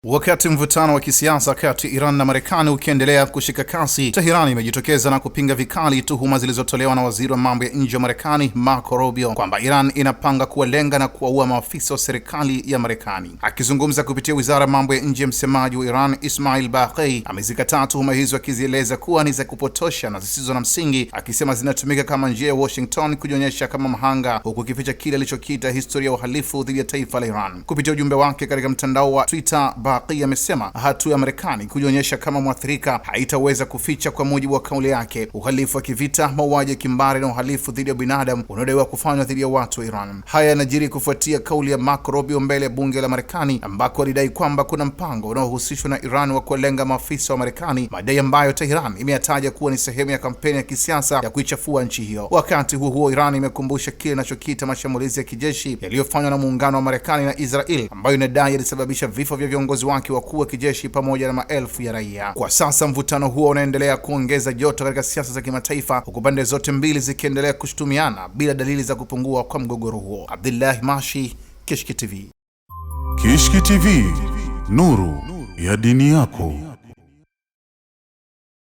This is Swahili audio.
Wakati mvutano wa kisiasa kati ya Iran na Marekani ukiendelea kushika kasi, Tehran imejitokeza na kupinga vikali tuhuma zilizotolewa na waziri wa mambo ya nje wa Marekani Marco Rubio kwamba Iran inapanga kuwalenga na kuwaua maafisa wa serikali ya Marekani. Akizungumza kupitia wizara ya mambo ya nje, msemaji wa Iran Ismail Baqei amezikataa tuhuma hizo, akizieleza kuwa ni za kupotosha na zisizo na msingi, akisema zinatumika kama njia ya Washington kujionyesha kama mhanga, huku kificha kile alichokiita historia ya uhalifu dhidi ya taifa la Iran. Kupitia ujumbe wake katika mtandao wa Twitter, Baqei amesema hatua ya Marekani kujionyesha kama mwathirika haitaweza kuficha, kwa mujibu wa kauli yake, uhalifu wa kivita, mauaji ya kimbari na uhalifu dhidi ya binadamu unaodaiwa kufanywa dhidi ya watu wa Iran. Haya yanajiri kufuatia kauli ya Marco Rubio mbele ya bunge la Marekani, ambako alidai kwamba kuna mpango unaohusishwa na Iran wa kulenga maafisa wa Marekani, madai ambayo Tehran imeyataja kuwa ni sehemu ya kampeni ya kisiasa ya kuichafua nchi hiyo. Wakati huo Iran imekumbusha kile inachokiita mashambulizi ya kijeshi yaliyofanywa na muungano wa Marekani na Israel, ambayo inadai yalisababisha vifo vya viongozi wake wakuu wa kijeshi pamoja na maelfu ya raia. Kwa sasa mvutano huo unaendelea kuongeza joto katika siasa za kimataifa, huku pande zote mbili zikiendelea kushutumiana bila dalili za kupungua kwa mgogoro huo. Abdullah Mashi, Kishki TV. Kishki TV, nuru ya dini yako.